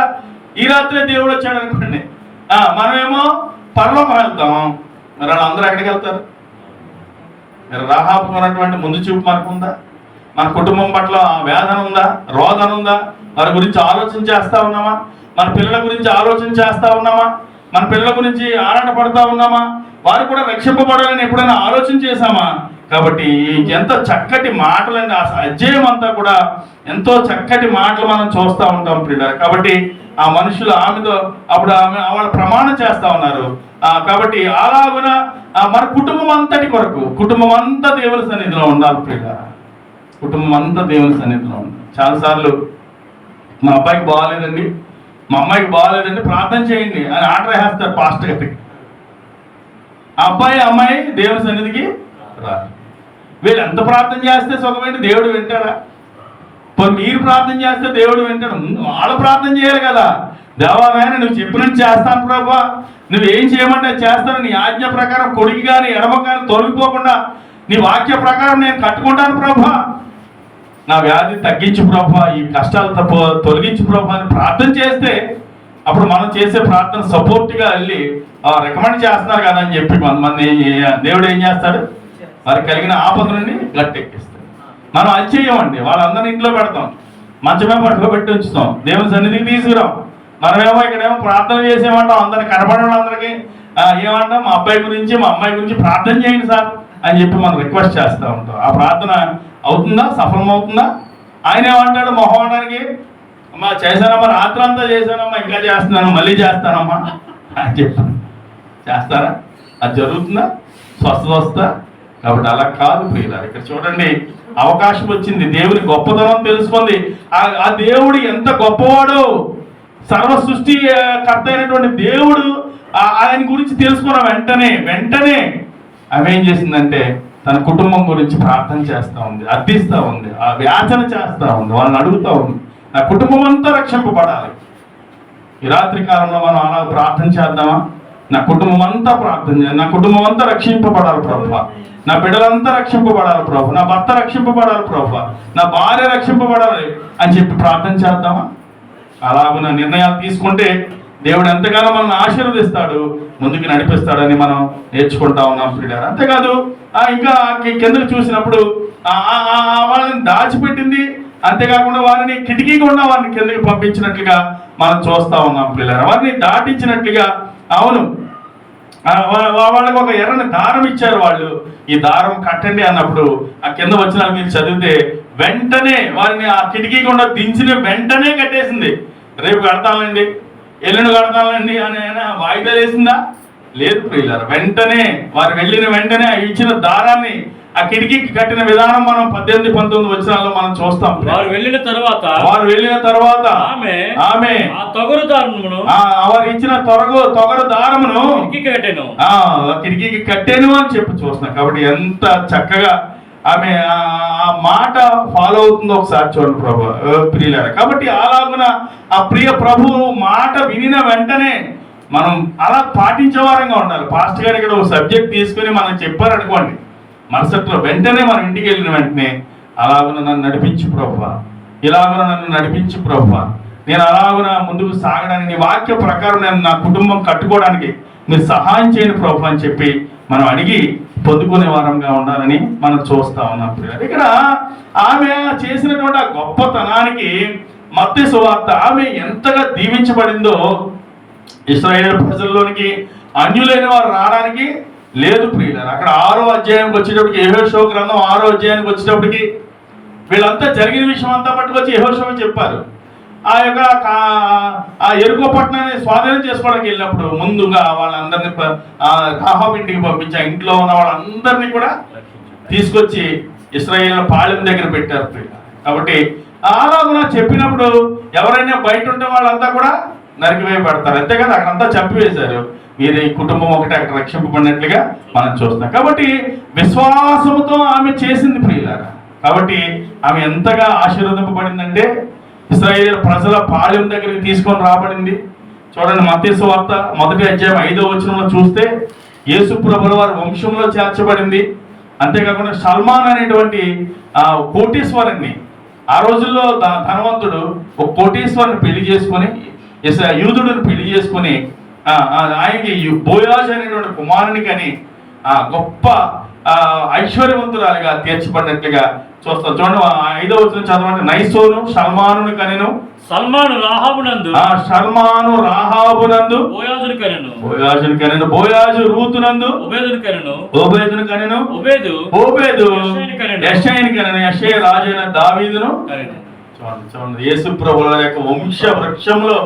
Speaker 1: ఈ రాత్రే దేవుడు వచ్చాడు అనుకోండి, మనమేమో పరలోకం వెళ్తాం. మరి వాళ్ళందరూ ఎక్కడికి వెళ్తారు? మరి రాహాబు ఉన్నటువంటి ముందు చూపు మనకు ఉందా? మన కుటుంబం పట్ల వేదన ఉందా, రోదన ఉందా? వారి గురించి ఆలోచన చేస్తా ఉన్నామా? మన పిల్లల గురించి ఆలోచన చేస్తా ఉన్నామా? మన పిల్లల గురించి ఆరాటపడతా ఉన్నామా? వారు కూడా రక్షింపబడాలని ఎప్పుడైనా ఆలోచన చేశామా? కాబట్టి ఎంత చక్కటి మాటలండి, ఆ అధ్యాయం అంతా కూడా ఎంతో చక్కటి మాటలు మనం చూస్తూ ఉంటాం పిల్లలు. కాబట్టి ఆ మనుషులు ఆమెతో అప్పుడు వాళ్ళ ప్రమాణం చేస్తా ఉన్నారు. కాబట్టి అలాగున మన కుటుంబం అంతటి కొరకు, కుటుంబం అంతా దేవుని సన్నిధిలో ఉండాలి పిల్లల. కుటుంబం అంతా దేవుని సన్నిధిలో ఉండాలి. చాలాసార్లు మా అబ్బాయికి బాగాలేదండి, మా అమ్మాయికి బాగాలేదండి, ప్రార్థన చేయండి అని ఆర్డర్ వేస్తారు పాస్టర్ గారికి. అమ్మాయి దేవుని సన్నిధికి రాదు. వీళ్ళు ఎంత ప్రార్థన చేస్తే సుఖమేంటి? దేవుడు వింటాడా? పోనీ మీరు ప్రార్థన చేస్తే దేవుడు వింటాడు? వాళ్ళు ప్రార్థన చేయాలి కదా. దేవాలయాన్ని నువ్వు చెప్పినట్టు చేస్తాను ప్రభా, నువ్వేం చేయమంటే చేస్తాను, నీ ఆజ్ఞ ప్రకారం కొడుకు కానీ ఎడమ కానీ తొలగిపోకుండా నీ వాక్య ప్రకారం నేను కట్టుకుంటాను ప్రభా, నా వ్యాధి తగ్గించు ప్రభా, ఈ కష్టాలు తొలగించు ప్రభా అని ప్రార్థన చేస్తే అప్పుడు మనం చేసే ప్రార్థన సపోర్ట్గా వెళ్ళి రికమెండ్ చేస్తున్నారు కదా అని చెప్పి కొంతమంది దేవుడు ఏం చేస్తాడు? వారికి కలిగిన ఆపద నుండి గట్టెక్కిస్తాడు. మనం అది చేయమండి, వాళ్ళందరినీ ఇంట్లో పెడతాం, మంచమే పట్టుకోబెట్టి ఉంచుతాం, దేవుని సన్నిధికి తీసుకురాం. మనమేమో ఇక్కడేమో ప్రార్థన చేసేమంటాం, అందరికి కనపడే వాళ్ళందరికీ ఏమంటాం, మా అబ్బాయి గురించి మా అమ్మాయి గురించి ప్రార్థన చేయండి సార్ అని చెప్పి మనం రిక్వెస్ట్ చేస్తూ ఉంటాం. ఆ ప్రార్థన అవుతుందా? సఫలమవుతుందా? ఆయన ఏమంటాడు మొహమాటానికి, అమ్మా చేశానమ్మా, రాత్రి అంతా చేశానమ్మా, ఇంకా చేస్తున్నాను, మళ్ళీ చేస్తానమ్మా అని చెప్పాను. చేస్తారా? అది జరుగుతుందా? స్వస్థత వస్తుందా? కాబట్టి అలా కాదు ప్రియులారా. ఇక్కడ చూడండి, అవకాశం వచ్చింది, దేవుని గొప్పతనం తెలుసుకుంది. ఆ దేవుడు ఎంత గొప్పవాడో, సర్వ సృష్టి కర్త అయినటువంటి దేవుడు ఆయన గురించి తెలుసుకున్న వెంటనే ఆమె ఏం చేసిందంటే తన కుటుంబం గురించి ప్రార్థన చేస్తూ ఉంది, అర్థిస్తూ ఉంది, ఆ వ్యాచన చేస్తూ ఉంది, వాళ్ళని అడుగుతూ ఉంది, నా కుటుంబం అంతా రక్షింపబడాలి. ఈ రాత్రి కాలంలో మనం అలా ప్రార్థన చేద్దామా? నా కుటుంబం అంతా ప్రార్థన చేయాలి, నా కుటుంబం అంతా రక్షింపబడాలి ప్రభువా, నా బిడ్డలంతా రక్షింపబడాలి ప్రభు, నా భర్త రక్షింపబడాలి ప్రభు, నా భార్య రక్షింపబడాలి అని చెప్పి ప్రార్థన చేద్దామా? అలాగున్న నిర్ణయాలు తీసుకుంటే దేవుడు ఎంతగానో మనల్ని ఆశీర్వదిస్తాడు, ముందుకు నడిపిస్తాడని మనం నేర్చుకుంటా ఉన్నాం పిల్లలు. అంతేకాదు ఇంకా కిందకు చూసినప్పుడు వాళ్ళని దాచిపెట్టింది. అంతేకాకుండా వారిని కిటికీ గుండా వారిని కిందకి పంపించినట్లుగా మనం చూస్తా ఉన్నాం పిల్లలు. వారిని దాటించినట్లుగా, అవును, వాళ్ళకి ఒక ఎర్రని దారం ఇచ్చారు. వాళ్ళు ఈ దారం కట్టండి అన్నప్పుడు ఆ కింద వచ్చిన మీరు చదివితే వెంటనే వారిని ఆ కిటికీ గుండా దించిన వెంటనే కట్టేసింది. రేపు కడతామండి, ఎల్లుండి కడతామండి అని వాయిదా వేసిందా? లేదు ప్రియులారా. వెంటనే వారు వెళ్ళిన వెంటనే ఇచ్చిన దారాన్ని ఆ కిటికీకి కట్టిన విధానం మనం 18-19 వచనాల్లో మనం చూస్తాం.
Speaker 2: వారు వెళ్ళిన తర్వాత
Speaker 1: ఆమె వారు ఇచ్చిన తొగరు దారమును కిటికీకి కట్టాను అని చెప్పి చూస్తున్నాం. కాబట్టి ఎంత చక్కగా ఆమె ఆ మాట ఫాలో అవుతుందో ఒకసారి చూడండి ప్రభు ప్రియులారా. కాబట్టి అలాగున ఆ ప్రియ ప్రభు మాట వినిన వెంటనే మనం అలా పాటించే వారంగా ఉండాలి. పాస్టర్ గారు ఇక్కడ ఒక సబ్జెక్ట్ తీసుకుని మనం చెప్పారనుకోండి, మరుసట్లో వెంటనే మనం ఇంటికి వెళ్ళిన వెంటనే అలాగున నన్ను నడిపించు ప్రభువా, ఇలాగున నన్ను నడిపించు ప్రభువా, నేను అలాగున ముందుకు సాగడానికి, నీ వాక్య ప్రకారం నేను నా కుటుంబం కట్టుకోవడానికి మీరు సహాయం చేయని ప్రభు అని చెప్పి మనం అడిగి పొందుకునే వారంగా ఉండాలని మనం చూస్తా ఉన్నాం. ఇక్కడ ఆమె చేసినటువంటి ఆ గొప్పతనానికి మత్తయి సువార్త ఆమె ఎంతగా దీవించబడిందో, ఇశ్రాయేలు ప్రజల్లోనికి అన్యులైన వారు రావడానికి లేదు ప్రియులారా. అక్కడ 6వ అధ్యాయానికి వచ్చేటప్పటికి, యెహోషువ గ్రంథం 6వ అధ్యాయానికి వచ్చేటప్పటికి వీళ్ళంతా జరిగిన విషయం అంతా పట్టుకొచ్చి యెహోషువ చెప్పారు. ఆ యొక్క ఆ యెరికో పట్టణాన్ని స్వాధీనం చేసుకోవడానికి వెళ్ళినప్పుడు ముందుగా వాళ్ళందరినీ రాహాబు ఇంటికి పంపించి ఆ ఇంట్లో ఉన్న వాళ్ళందరినీ కూడా తీసుకొచ్చి ఇశ్రాయేలు పాళెం దగ్గర పెట్టారు. కాబట్టి అలాగున చెప్పినప్పుడు ఎవరైనా బయట ఉంటే వాళ్ళంతా కూడా నరికివేయబడతారు. అంతేకాదు అక్కడంతా చంపివేశారు. మీరు ఈ కుటుంబం ఒకటి అక్కడ రక్షింపబడినట్లుగా మనం చూస్తాం. కాబట్టి విశ్వాసముతో ఆమె చేసింది ప్రియులారా. కాబట్టి ఆమె ఎంతగా ఆశీర్వదింపబడిందంటే ఇశ్రాయేలు ప్రజల పాళెం దగ్గరికి తీసుకొని రాబడింది. చూడండి, మత్తయి సువార్త 1వ అధ్యాయం 5వ వచనంలో చూస్తే యేసు ప్రభుల వారి వంశంలో చేర్చబడింది. అంతేకాకుండా సల్మాన్ అనేటువంటి కోటీశ్వరుణ్ణి, ఆ రోజుల్లో ధనవంతుడు ఒక కోటీశ్వరుని పెళ్లి చేసుకొని, యూదుడిని పెళ్లి చేసుకొని ఆయనకి బోయాజు అనేటువంటి కుమారుని కని గొప్ప ఐశ్వర్యవంతురాలుగా తీర్చబడినట్లుగా చూస్తాం. చూడండి, 5వ వచనం చదవండి. నైసోను సల్మాను కనెను,
Speaker 2: సల్మాను రాహాబునందు బోయాజును కనెను, బోయాజు రూతునందు ఓబేదును కనెను, ఓబేదు యెషయిని కనెను, యెషయి రాజైన దావీదును కనెను. చూడండి, యేసు ప్రభువుల యొక్క వంశ వృక్షంలో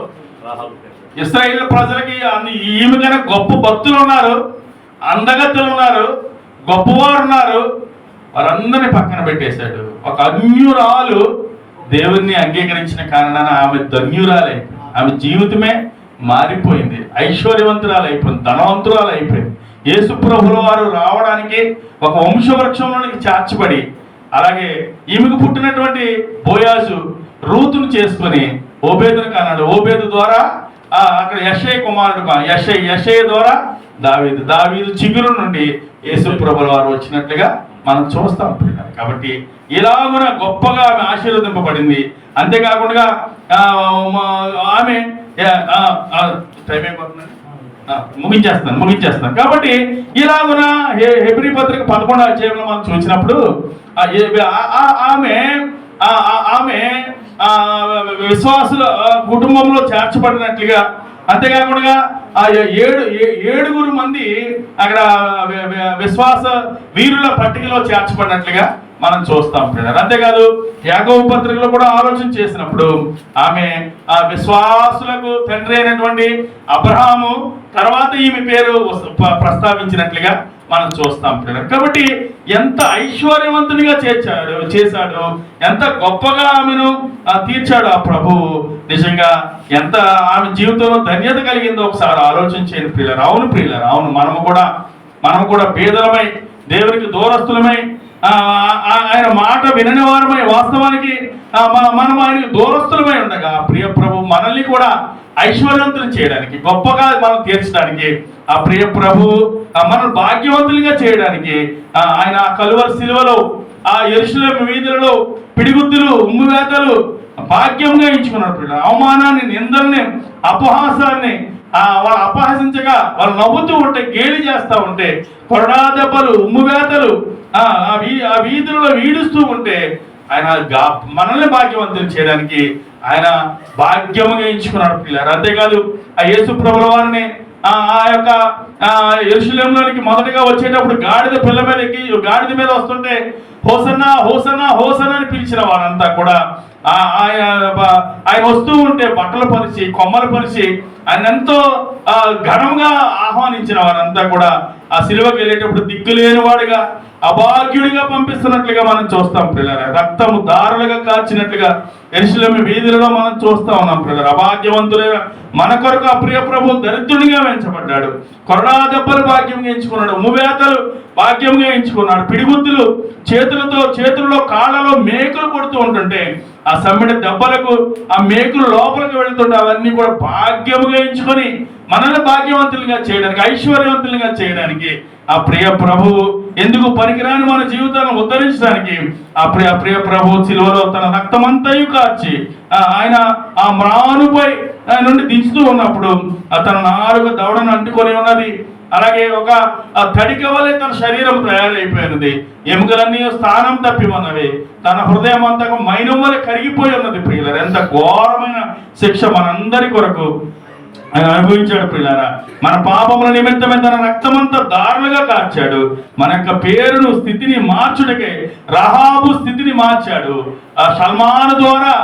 Speaker 2: ఇశ్రాయేలు ప్రజలకి ఈమె కన్నా గొప్ప భక్తులు ఉన్నారు, అందగత్తులు ఉన్నారు, గొప్పవారు ఉన్నారు. వారందరినీ పక్కన పెట్టేశాడు. ఒక అన్యురాలు దేవుణ్ణి అంగీకరించిన కారణాన ఆమె ధన్యురాలై, ఆమె జీవితమే మారిపోయింది, ఐశ్వర్యవంతురాలు అయిపోయింది, ధనవంతురాలు అయిపోయింది. యేసు ప్రభువుల వారు రావడానికి ఒక వంశవృక్షంలోనికి చేర్చబడి, అలాగే ఈమెకు పుట్టినటువంటి బోయాజు రూతును చేసుకొని ఓబేదును కన్నాడు. ఓబేదు ద్వారా అక్కడ యెషయి కుమారుడు యెషయి ద్వారా దావీదు చిగురు నుండి యేసు ప్రభువుల వారు వచ్చినట్లుగా మనం చూస్తాం. కాబట్టి ఇలాగున గొప్పగా ఆమె ఆశీర్వదింపబడింది. అంతేకాకుండా ఆమె ముగించేస్తాను. కాబట్టి ఇలాగున హెబ్రీ పత్రిక 11వ అధ్యాయంలో మనం చూసినప్పుడు ఆమె విశ్వాసుల కుటుంబంలో చేర్చబడినట్లుగా, అంతేకాకుండా ఆ ఏడుగురు మంది అక్కడ విశ్వాస వీరుల పట్టికలో చేర్చబడినట్లుగా మనం చూస్తాం. అంతేకాదు యాకోబు పత్రికలో కూడా ఆలోచన చేసినప్పుడు ఆమె ఆ విశ్వాసులకు తండ్రి అయినటువంటి అబ్రహాము తర్వాత ఈమె పేరు ప్రస్తావించినట్లుగా మనం చూస్తాం. కాబట్టి ఎంత ఐశ్వర్యవంతునిగా చేశాడు, ఎంత గొప్పగా ఆమెను తీర్చాడు ఆ ప్రభువు. నిజంగా ఎంత ఆమె జీవితంలో ధన్యత కలిగిందో ఒకసారి ఆలోచన చేయండి ప్రియులారా. అవును ప్రియులారా, అవును, మనము కూడా పేదలమై, దేవునికి దూరస్తులమై, ఆయన మాట వినని వారమై, వాస్తవానికి మనం ఆయనకి దూరస్తులమై ఉండగా ప్రియ ప్రభు మనల్ని కూడా ఐశ్వర్యవంతులు చేయడానికి, గొప్పగా మనం తీర్చడానికి, ఆ ప్రియ ప్రభు మనం భాగ్యవంతులుగా చేయడానికి ఆయన కలువరి శిలువలో, ఆ యెరూషలేము వీధులలో పిడిగుద్దులు, ఉమ్మివేతలు భాగ్యంగా ఎంచుకున్నాడు. అవమానాన్ని, నిందల్ని, అపహాసాన్ని వాళ్ళు అపహసించగా వాళ్ళు నవ్వుతూ ఉంటే, గేలి చేస్తూ ఉంటే, కొరడా దెబ్బలు, ఉమ్మివేతలు
Speaker 1: ఆ వీధులలో వీడుస్తూ ఉంటే ఆయన మనల్ని భాగ్యవంతులు చేయడానికి ఆయన భాగ్యముగా ఎంచుకున్నాడు పిల్లలు. అంతేకాదు ఆ యేసు ప్రభుల వారిని ఆ యొక్క యెరూషలేములోనికి మొదటగా వచ్చేటప్పుడు గాడిద పిల్ల మీద ఎక్కి గాడిద మీద వస్తుంటే హోసన్నా హోసన్నా హోసన్నా అని పిలిచిన వారంతా కూడా ఆయన వస్తూ ఉంటే బట్టలు పరిచి కొమ్మలు పరిచి ఆయన ఎంతో ఘనంగా ఆహ్వానించిన వారంతా కూడా ఆ సిలువకి వెళ్ళేటప్పుడు దిక్కులేని వాడిగా అభాగ్యుడిగా పంపిస్తున్నట్లుగా మనం చూస్తాం పిల్లలు. రక్తము దారులుగా కాచినట్లుగా యెరూషలేము వీధులలో మనం చూస్తా ఉన్నాం పిల్లలు. అభాగ్యవంతులుగా మన కొరకు ఆ ప్రియ ప్రభు దరిద్రునిగా వెంచబడ్డాడు. కొరడా దెబ్బలు భాగ్యంగా ఎంచుకున్నాడు, ఉమ్మువేతలు భాగ్యంగా ఎంచుకున్నాడు, పిడిగుద్దులు చేతులలో కాళ్ళలో మేకులు కొడుతూ ఉంటుంటే ఆ సమ్మిడి దెబ్బలకు ఆ మేకులు లోపలికి వెళుతుంటే అవన్నీ కూడా భాగ్యముగా ఎంచుకొని మనల్ని భాగ్యవంతులుగా చేయడానికి, ఐశ్వర్యవంతులుగా చేయడానికి ఆ ప్రియ ప్రభువు ఎందుకు పనికిరాని మన జీవితాలను ఉద్ధరించడానికి ఆ ప్రియ ప్రభు సిలువలో తన రక్తమంతయు కార్చి ఆయన ఆ మ్రానుపై నుండి దించుతూ ఉన్నప్పుడు తన నాలుగు దవడను అంటుకొని ఉన్నది. అలాగే ఒక తడిక వలె తన శరీరం తయారైపోయినది. ఎముకలన్నీ స్థానం తప్పి ఉన్నవి. తన హృదయం అంతా మైనం వలె కరిగిపోయి ఉన్నది ప్రియులారా. ఎంత ఘోరమైన శిక్ష మనందరి కొరకు ఆయన అనుభవించాడు ప్రియులారా. మన పాపముల నిమిత్తమే తన రక్తమంతా దారులుగా కార్చాడు. మన యొక్క పేరును స్థితిని మార్చుటకే రహాబు స్థితిని మార్చాడు. ఆ సల్మాను ద్వారా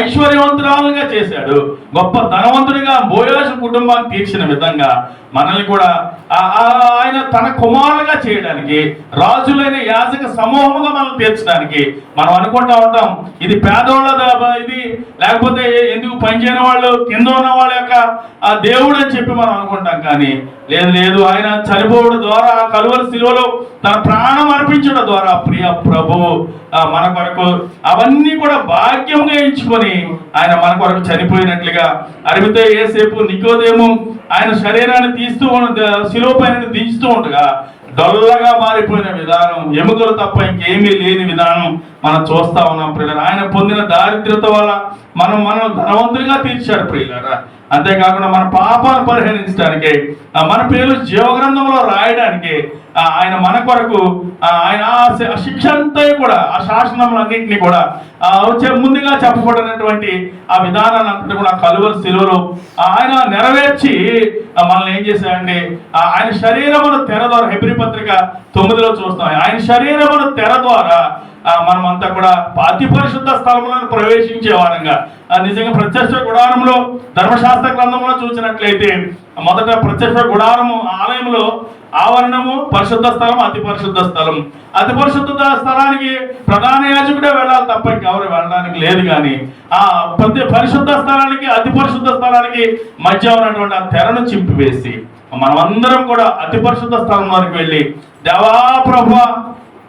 Speaker 1: ఐశ్వర్యవంతురాలుగా చేశాడు. గొప్ప ధనవంతుడిగా బోయాజు కుటుంబాన్ని తీర్చిన విధంగా మనల్ని కూడా ఆయన తన కుమారులుగా చేయడానికి, రాజులైన యాజక సమూహంగా మనం తీర్చడానికి మనం అనుకుంటా ఉంటాం ఇది పేదవాళ్ళ ఇది, లేకపోతే ఎందుకు పనిచేయని వాళ్ళు కింద ఉన్న వాళ్ళ యొక్క ఆ దేవుడు అని చెప్పి మనం అనుకుంటాం. కానీ లేదు, ఆయన చనిపోవడం ద్వారా కలువరి శిలువలో తన ప్రాణం అర్పించడం ద్వారా ప్రియ ప్రభువు మన కొరకు అవన్నీ కూడా భాగ్యంగా ఎంచుకొని ఆయన మన కొరకు చనిపోయినట్లుగా అరిమితే ఏసేపు నికోదేము ఆయన శరీరాన్ని తీస్తూ శిలువ పైన దించుతూ ఉండగా డొల్లగా మారిపోయిన విధానం, ఎముకలు తప్ప ఇంకేమీ లేని విధానం మనం చూస్తా ఉన్నాం ప్రియులారా. ఆయన పొందిన దారిద్ర్యత వల్ల మనం ధనవంతులుగా తీర్చాడు ప్రియులారా. అంతేకాకుండా మన పాపాలను పరిహరించడానికి, మన పేరు జీవగ్రంథంలో రాయడానికి ఆయన మన కొరకు ఆయన శిక్ష అంతా కూడా ఆ శాసనములన్నింటినీ కూడా ముందుగా చెప్పబడినటువంటి ఆ విధానాన్ని అంతా కూడా కలువరి శిలువలో ఆయన నెరవేర్చి మనల్ని ఏం చేశాడండి, ఆయన శరీరమును తెర ద్వారా హెబ్రీ పత్రిక 9లో చూస్తాం. ఆయన శరీరమును తెర ద్వారా మనమంతా కూడా అతి పరిశుద్ధ స్థలములను ప్రవేశించే వారంగా నిజంగా ప్రత్యక్ష గుడారంలో ధర్మశాస్త్ర గ్రంథంలో చూసినట్లయితే మొదట ప్రత్యక్ష గుడారము ఆలయంలో ఆవరణము పరిశుద్ధ స్థలం, అతి పరిశుద్ధ స్థలం. అతి పరిశుద్ధ స్థలానికి ప్రధాన యాజకుడే వెళ్ళాలి తప్ప ఇంకెవరు వెళ్ళడానికి లేదు. కానీ ఆ పరిశుద్ధ స్థలానికి అతి పరిశుద్ధ స్థలానికి మధ్య ఉన్నటువంటి ఆ తెరను చింపివేసి మనమందరం కూడా అతి పరిశుద్ధ స్థలం వరకు వెళ్ళి దేవా ప్రభువా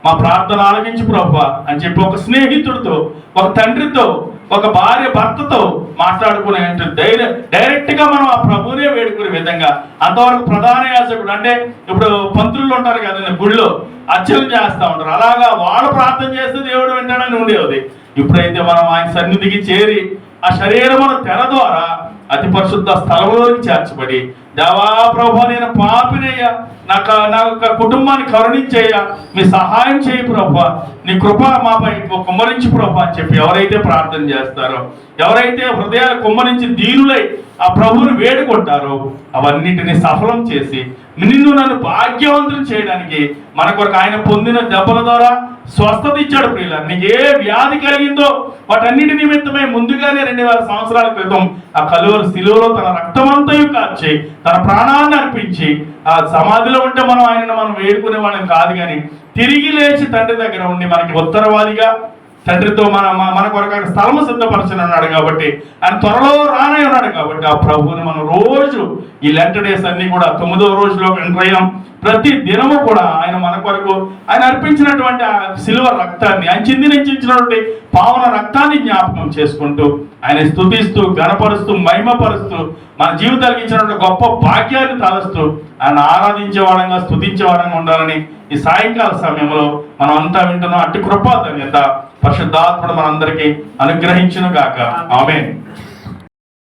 Speaker 1: మా ప్రార్థన ఆలకించు ప్రభువా అని చెప్పి ఒక స్నేహితుడితో, ఒక తండ్రితో, ఒక భార్య భర్తతో మాట్లాడుకునే డైరెక్ట్ గా మనం ఆ ప్రభువునే వేడుకునే విధంగా అంతవరకు ప్రధాన యాజకుడు అంటే ఇప్పుడు పంతులు ఉంటారు కదా గుళ్ళో అర్చన చేస్తూ ఉంటారు, అలాగా వాళ్ళు ప్రార్థన చేస్తే దేవుడు వింటాడని ఉండేది. ఇప్పుడైతే మనం ఆయన సన్నిధికి చేరి ఆ శరీరమును తెర ద్వారా అతి పరిశుద్ధ స్థలంలోకి చేర్చబడి దేవా ప్రభు నేను పాపినయ్యా, నా కుటుంబాన్ని కరుణించేయ్యా, మీ సహాయం చేయి ప్రభు, నీ కృప మాపై కుమ్మరించి ప్రభు అని చెప్పి ఎవరైతే ప్రార్థన చేస్తారో, ఎవరైతే హృదయాలు కుమ్మరించి దీనులై ఆ ప్రభువుని వేడుకుంటారో అవన్నిటిని సఫలం చేసి నన్ను భాగ్యవంతులు చేయడానికి మన కొరకు ఆయన పొందిన దెబ్బల ద్వారా స్వస్థత ఇచ్చాడు ప్రియుల. నీకు ఏ వ్యాధి కలిగిందో వాటన్నిటి నిమిత్తమై ముందుగానే 2000 సంవత్సరాల క్రితం ఆ కలువరి శిలువలో తన రక్తమంతయు కార్చి తన ప్రాణాన్ని అర్పించి ఆ సమాధిలో ఉంటే మనం వేడుకునే వాళ్ళని కాదు, కానీ తిరిగి లేచి తండ్రి దగ్గర ఉండి మనకి ఉత్తరవాదిగా తండ్రితో మన కొరకు స్థలము సిద్ధపరచని ఉన్నాడు కాబట్టి ఆయన త్వరలో రానే ఉన్నాడు కాబట్టి ఆ ప్రభువుని మనం రోజు ఈ లెంట డేస్ అన్ని కూడా 9వ రోజులో ఎంటర్ అయ్యాం. ప్రతి దినము కూడా ఆయన మన కొరకు ఆయన అర్పించినటువంటి ఆ శిలువ రక్తాన్ని, ఆయన చిందించినటువంటి పావన రక్తాన్ని జ్ఞాపకం చేసుకుంటూ ఆయన స్తుతిస్తూ ఘనపరుస్తూ మహిమపరుస్తూ మన జీవితాలకు ఇచ్చినటువంటి గొప్ప భాగ్యాన్ని తలస్తూ ఆయన ఆరాధించేవాడంగా స్తుతించేవాడంగా ఉండాలని ఈ సాయంకాల సమయంలో మనం అంతా వింటున్నాం. అట్టి కృప ధన్యత పరిశుద్ధాత్ముడు మనందరికీ అనుగ్రహించును గాక. ఆమేన్.